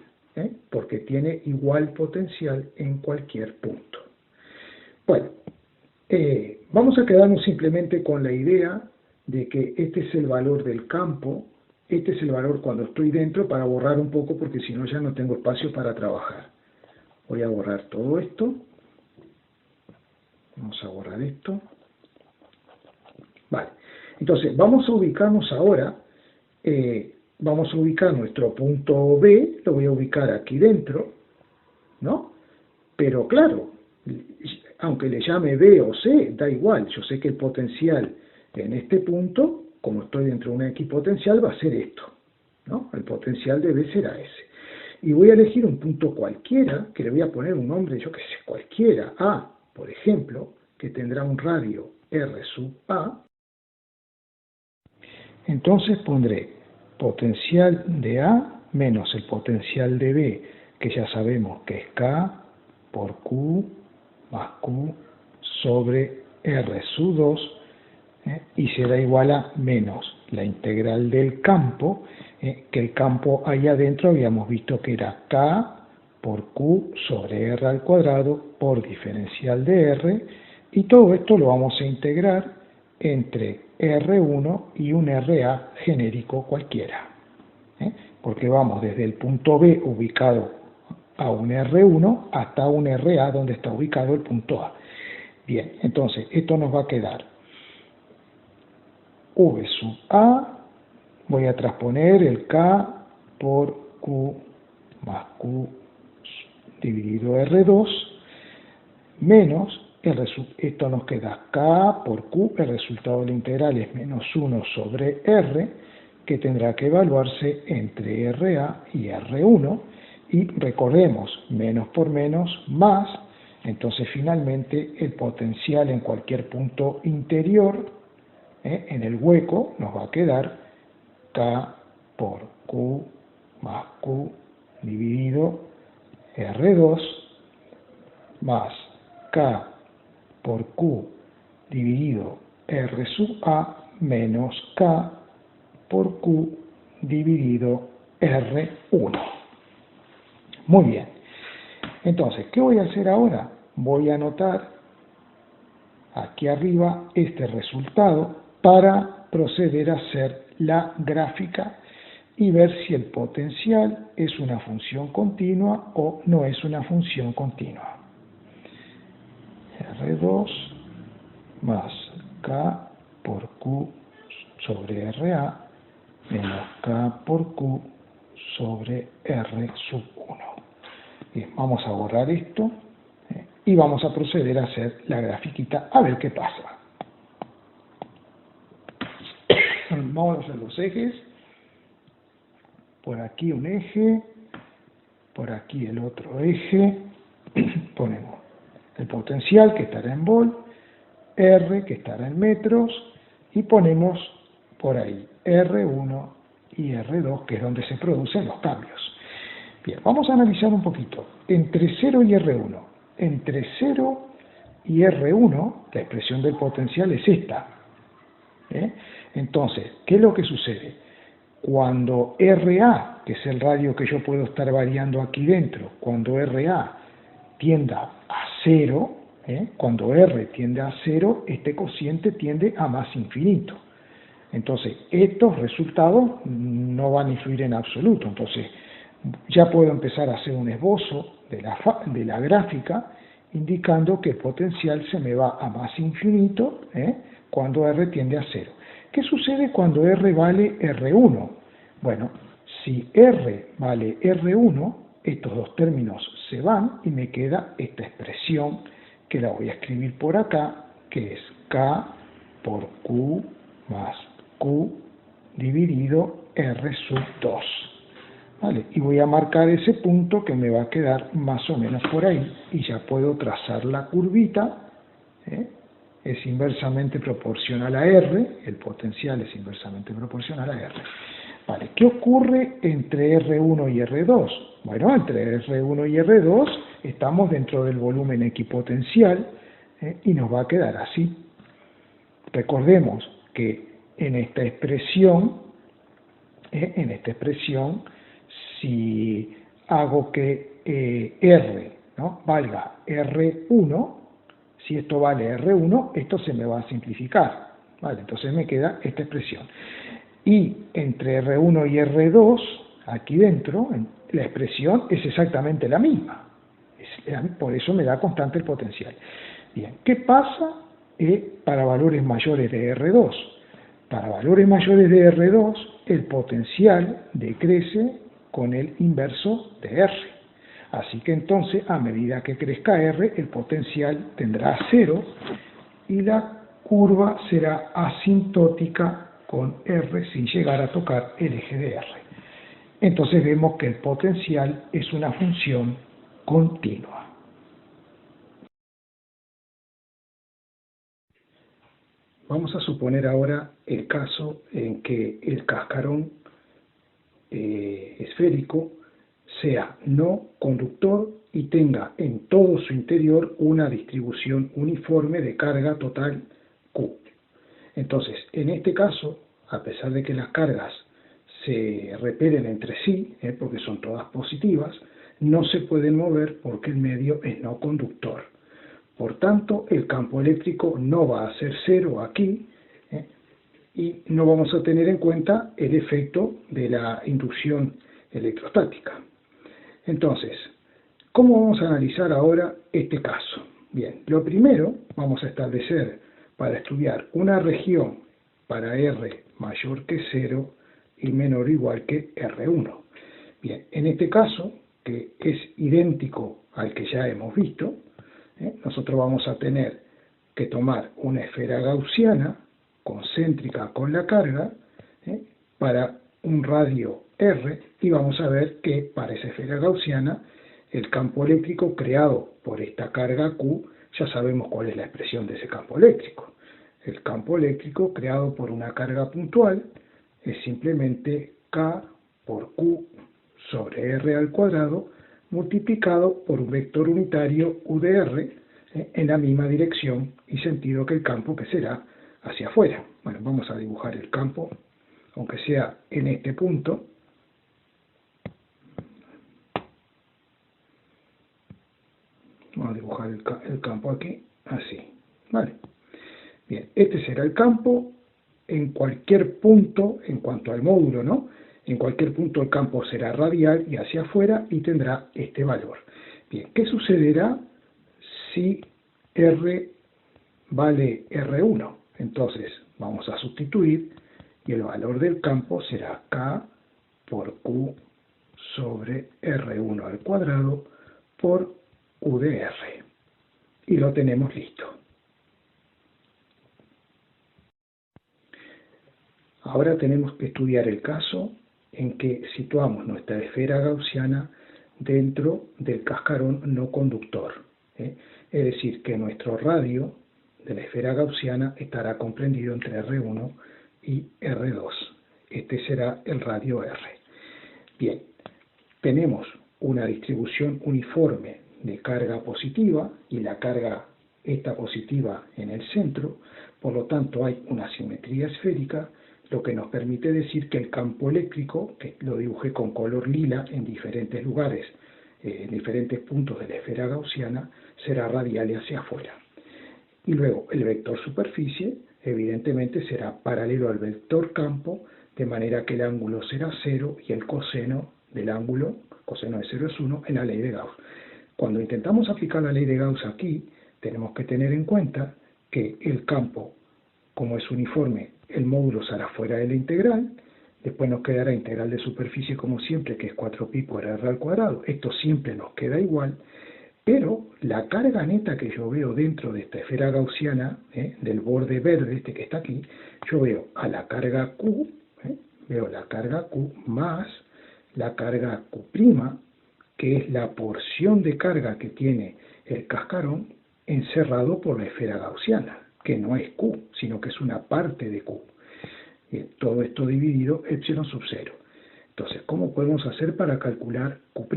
porque tiene igual potencial en cualquier punto. Bueno, vamos a quedarnos simplemente con la idea de que este es el valor del campo, este es el valor cuando estoy dentro, para borrar un poco, porque si no ya no tengo espacio para trabajar. Voy a borrar todo esto. Vamos a borrar esto. Vale, entonces vamos a ubicarnos ahora, vamos a ubicar nuestro punto B, lo voy a ubicar aquí dentro, ¿no? Pero claro, aunque le llame B o C, da igual, yo sé que el potencial en este punto, como estoy dentro de una equipotencial, va a ser esto, ¿no? El potencial de B será ese. Y voy a elegir un punto cualquiera, que le voy a poner un nombre, yo que sé, cualquiera, A, por ejemplo, que tendrá un radio R sub A. Entonces pondré potencial de A menos el potencial de B, que ya sabemos que es K por Q más Q sobre R sub 2, y será igual a menos la integral del campo, que el campo ahí adentro habíamos visto que era K por Q sobre R al cuadrado por diferencial de R, y todo esto lo vamos a integrar entre R1 y un RA genérico cualquiera, porque vamos desde el punto B ubicado a un R1 hasta un RA donde está ubicado el punto A. Bien, entonces esto nos va a quedar V sub A, voy a transponer el K por Q más Q dividido R2, menos, esto nos queda K por Q, el resultado de la integral es menos 1 sobre R, que tendrá que evaluarse entre RA y R1, y recordemos, menos por menos, más, entonces finalmente el potencial en cualquier punto interior, en el hueco, nos va a quedar K por Q más Q dividido R2 más K por Q dividido R sub A menos K por Q dividido R1. Muy bien. Entonces, ¿qué voy a hacer ahora? Voy a anotar aquí arriba este resultado para proceder a hacer la gráfica y ver si el potencial es una función continua o no es una función continua. R2 más K por Q sobre RA menos K por Q sobre R sub 1. Bien, vamos a borrar esto y vamos a proceder a hacer la grafiquita a ver qué pasa. Vamos a hacer los ejes. Por aquí un eje, por aquí el otro eje. Ponemos el potencial que estará en volt, R que estará en metros, y ponemos por ahí R1 y R2, que es donde se producen los cambios. Bien, vamos a analizar un poquito. Entre 0 y R1. Entre 0 y R1, la expresión del potencial es esta. Entonces, ¿qué es lo que sucede? Cuando RA, que es el radio que yo puedo estar variando aquí dentro, cuando RA tienda a 0, cuando R tiende a 0, este cociente tiende a más infinito. Entonces, estos resultados no van a influir en absoluto. Entonces, ya puedo empezar a hacer un esbozo de la gráfica indicando que el potencial se me va a más infinito cuando R tiende a 0. ¿Qué sucede cuando R vale R1? Bueno, si R vale R1, estos dos términos se van y me queda esta expresión que la voy a escribir por acá, que es K por Q más Q dividido R sub 2. ¿Vale? Y voy a marcar ese punto que me va a quedar más o menos por ahí y ya puedo trazar la curvita. Es inversamente proporcional a R, el potencial es inversamente proporcional a R. Vale, ¿qué ocurre entre R1 y R2? Bueno, entre R1 y R2 estamos dentro del volumen equipotencial y nos va a quedar así. Recordemos que en esta expresión, si hago que R valga R1, si esto vale R1, esto se me va a simplificar. ¿Vale? Entonces me queda esta expresión. Y entre R1 y R2, aquí dentro, la expresión es exactamente la misma. Por eso me da constante el potencial. Bien, ¿qué pasa para valores mayores de R2? Para valores mayores de R2, el potencial decrece con el inverso de R. Así que entonces, a medida que crezca R, el potencial tendrá 0 y la curva será asintótica con R sin llegar a tocar el eje de R. Entonces vemos que el potencial es una función continua. Vamos a suponer ahora el caso en que el cascarón esférico sea no conductor y tenga en todo su interior una distribución uniforme de carga total Q. Entonces, en este caso, a pesar de que las cargas se repelen entre sí, porque son todas positivas, no se pueden mover porque el medio es no conductor. Por tanto, el campo eléctrico no va a ser cero aquí, y no vamos a tener en cuenta el efecto de la inducción electrostática. Entonces, ¿cómo vamos a analizar ahora este caso? Bien, lo primero vamos a establecer para estudiar una región para R mayor que 0 y menor o igual que R1. Bien, en este caso, que es idéntico al que ya hemos visto, nosotros vamos a tener que tomar una esfera gaussiana concéntrica con la carga para un radio R y vamos a ver que para esa esfera gaussiana el campo eléctrico creado por esta carga Q, ya sabemos cuál es la expresión de ese campo eléctrico. El campo eléctrico creado por una carga puntual es simplemente K por Q sobre R al cuadrado multiplicado por un vector unitario U de R en la misma dirección y sentido que el campo, que será hacia afuera. Bueno, vamos a dibujar el campo, aunque sea en este punto. Vamos a dibujar el campo aquí, así. Vale. Bien, este será el campo en cualquier punto, en cuanto al módulo, ¿no? En cualquier punto el campo será radial y hacia afuera y tendrá este valor. Bien, ¿qué sucederá si R vale R1? Entonces vamos a sustituir y el valor del campo será K por Q sobre R1 al cuadrado por U de R. Y lo tenemos listo. Ahora tenemos que estudiar el caso en que situamos nuestra esfera gaussiana dentro del cascarón no conductor. Es decir, que nuestro radio de la esfera gaussiana estará comprendido entre R1 y R2. Este será el radio R. Bien, tenemos una distribución uniforme de carga positiva y la carga esta positiva en el centro, por lo tanto hay una simetría esférica, lo que nos permite decir que el campo eléctrico, que lo dibujé con color lila en diferentes lugares, en diferentes puntos de la esfera gaussiana, será radial y hacia afuera. Y luego el vector superficie, evidentemente, será paralelo al vector campo, de manera que el ángulo será 0 y el coseno del ángulo, coseno de 0 es 1, en la ley de Gauss. Cuando intentamos aplicar la ley de Gauss aquí, tenemos que tener en cuenta que el campo, como es uniforme, el módulo será fuera de la integral, después nos quedará integral de superficie como siempre, que es 4pi por r al cuadrado, esto siempre nos queda igual, pero la carga neta que yo veo dentro de esta esfera gaussiana, del borde verde este que está aquí, yo veo a la carga Q, veo la carga Q más la carga Q', que es la porción de carga que tiene el cascarón encerrado por la esfera gaussiana, que no es Q, sino que es una parte de Q. Todo esto dividido epsilon sub 0. Entonces, ¿cómo podemos hacer para calcular Q',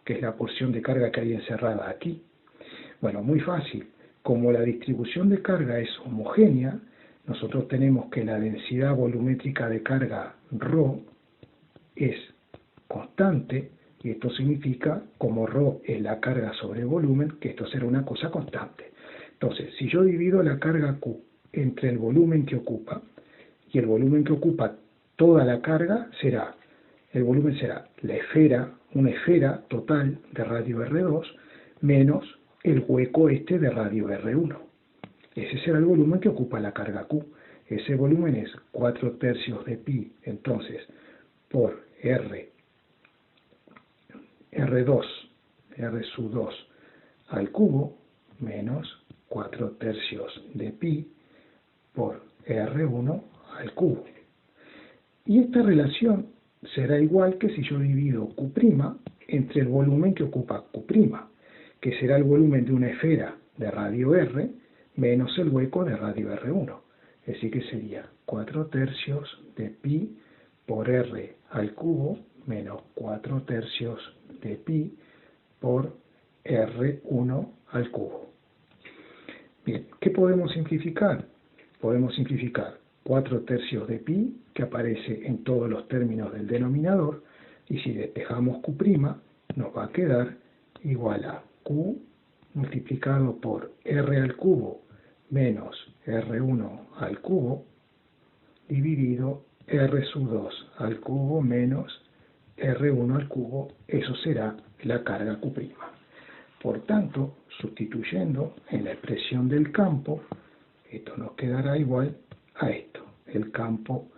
que es la porción de carga que hay encerrada aquí? Bueno, muy fácil. Como la distribución de carga es homogénea, nosotros tenemos que la densidad volumétrica de carga ρ es constante, y esto significa, como ρ es la carga sobre volumen, que esto será una cosa constante. Entonces, si yo divido la carga Q entre el volumen que ocupa, y el volumen que ocupa toda la carga el volumen será la esfera, una esfera total de radio R2 menos el hueco este de radio R1. Ese será el volumen que ocupa la carga Q. Ese volumen es 4/3 de pi, entonces, por R2, R sub 2 al cubo, menos 4/3 de pi por R1 al cubo. Y esta relación será igual que si yo divido Q' entre el volumen que ocupa Q', que será el volumen de una esfera de radio R menos el hueco de radio R1. Es decir, que sería 4/3 de pi por R al cubo menos 4/3 de pi por R1 al cubo. Bien, ¿qué podemos simplificar? Podemos simplificar 4/3 de pi, que aparece en todos los términos del denominador, y si despejamos Q', nos va a quedar igual a Q multiplicado por R al cubo menos R1 al cubo, dividido R sub 2 al cubo menos R1 al cubo, eso será la carga Q'. Por tanto, sustituyendo en la expresión del campo, esto nos quedará igual a esto. El campo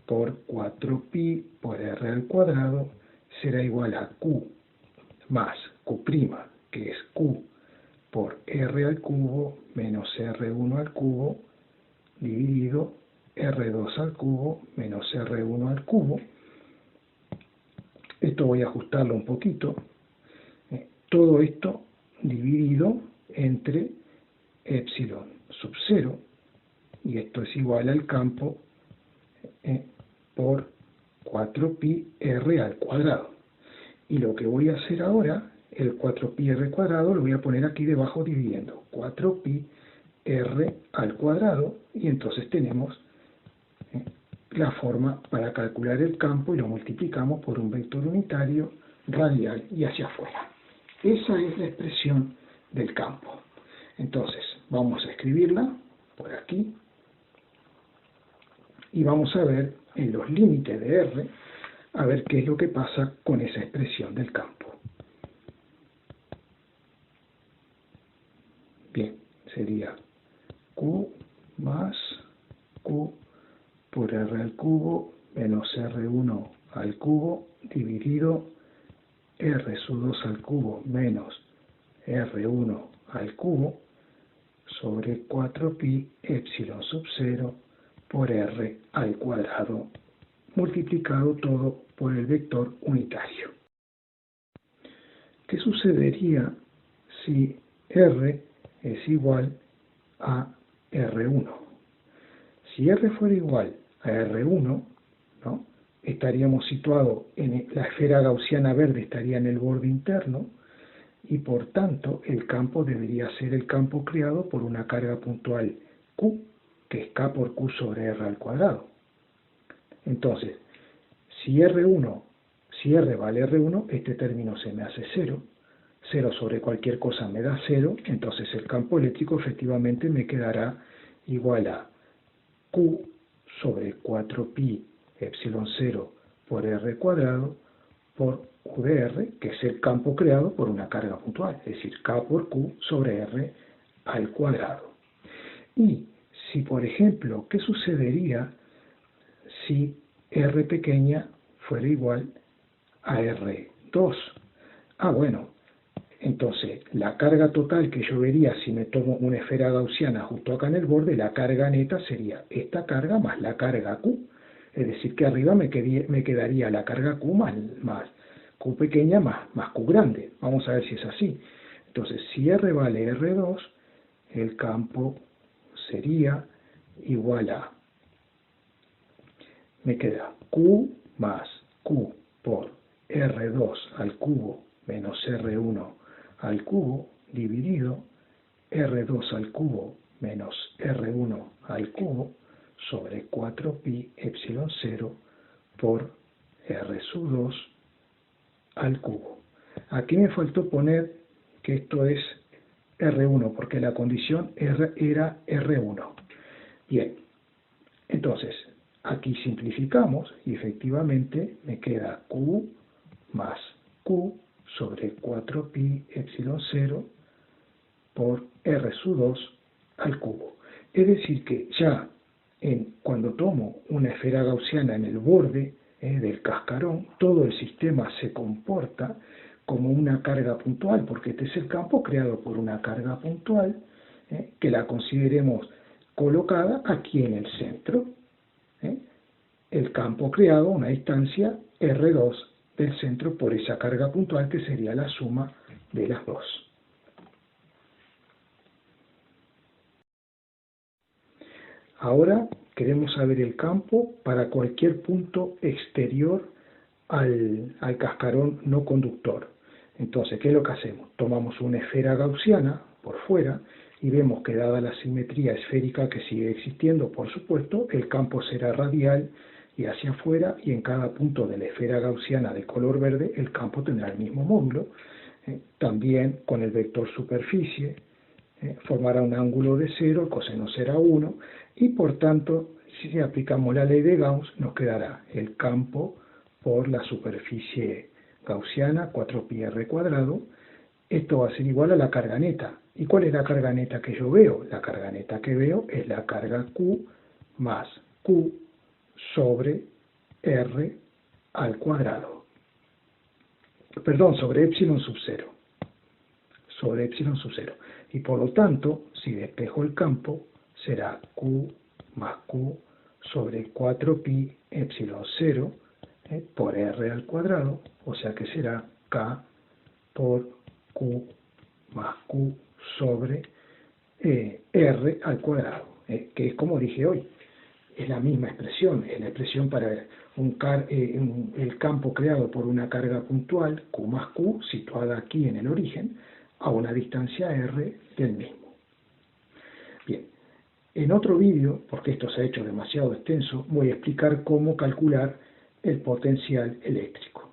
por 4pi por r al cuadrado será igual a Q más Q', que es Q por r al cubo menos R1 al cubo, dividido R2 al cubo menos R1 al cubo. Esto voy a ajustarlo un poquito. Todo esto dividido entre epsilon sub 0, y esto es igual al campo por 4pi r al cuadrado. Y lo que voy a hacer ahora, el 4pi r cuadrado, lo voy a poner aquí debajo dividiendo 4pi r al cuadrado, y entonces tenemos la forma para calcular el campo, y lo multiplicamos por un vector unitario radial y hacia afuera. Esa es la expresión del campo. Entonces, vamos a escribirla por aquí, y vamos a ver en los límites de R, a ver qué es lo que pasa con esa expresión del campo. Bien, sería Q más Q por R al cubo menos R1 al cubo, dividido R sub 2 al cubo menos R1 al cubo, sobre 4pi epsilon sub 0 por r al cuadrado, multiplicado todo por el vector unitario. ¿Qué sucedería si r es igual a R1? Si r fuera igual a R1, ¿no?, estaríamos situados en la esfera gaussiana verde, estaría en el borde interno, y por tanto el campo debería ser el campo creado por una carga puntual Q, que es K por Q sobre R al cuadrado. Entonces, si R vale R1, este término se me hace 0, 0 sobre cualquier cosa me da 0, entonces el campo eléctrico efectivamente me quedará igual a Q sobre 4pi epsilon 0 por R cuadrado por U de R, que es el campo creado por una carga puntual, es decir, K por Q sobre R al cuadrado. Y si, por ejemplo, ¿qué sucedería si R pequeña fuera igual a R2? Bueno, entonces la carga total que yo vería si me tomo una esfera gaussiana justo acá en el borde, la carga neta sería esta carga más la carga Q. Es decir, que arriba me quedaría la carga Q más Q pequeña más Q grande. Vamos a ver si es así. Entonces, si R vale R2, el campo sería igual a, me queda Q más Q por R2 al cubo menos R1 al cubo dividido R2 al cubo menos R1 al cubo sobre 4pi epsilon 0 por R sub 2 al cubo. Aquí me faltó poner que esto es R1 porque la condición era R1. Bien, entonces aquí simplificamos y efectivamente me queda Q más Q sobre 4pi epsilon 0 por R sub 2 al cubo. Es decir que ya cuando tomo una esfera gaussiana en el borde del cascarón, todo el sistema se comporta como una carga puntual, porque este es el campo creado por una carga puntual, que la consideremos colocada aquí en el centro. El campo creado a una distancia R2 del centro por esa carga puntual, que sería la suma de las dos. Ahora queremos saber el campo para cualquier punto exterior al cascarón no conductor. Entonces, ¿qué es lo que hacemos? Tomamos una esfera gaussiana por fuera y vemos que, dada la simetría esférica que sigue existiendo, por supuesto, el campo será radial y hacia afuera, y en cada punto de la esfera gaussiana de color verde el campo tendrá el mismo módulo. También con el vector superficie formará un ángulo de 0, el coseno será 1, y por tanto, si aplicamos la ley de Gauss, nos quedará el campo por la superficie gaussiana, 4πr cuadrado. Esto va a ser igual a la carga neta. ¿Y cuál es la carga neta que yo veo? La carga neta que veo es la carga Q más Q sobre R al cuadrado. Perdón, sobre epsilon sub 0. Sobre epsilon sub 0. Y por lo tanto, si despejo el campo, será Q más Q sobre 4pi epsilon 0 por R al cuadrado, o sea que será K por Q más Q sobre R al cuadrado, que es como dije hoy, es la misma expresión, es la expresión para el campo creado por una carga puntual, Q más Q, situada aquí en el origen, a una distancia R del mismo. Bien, en otro vídeo, porque esto se ha hecho demasiado extenso, voy a explicar cómo calcular el potencial eléctrico.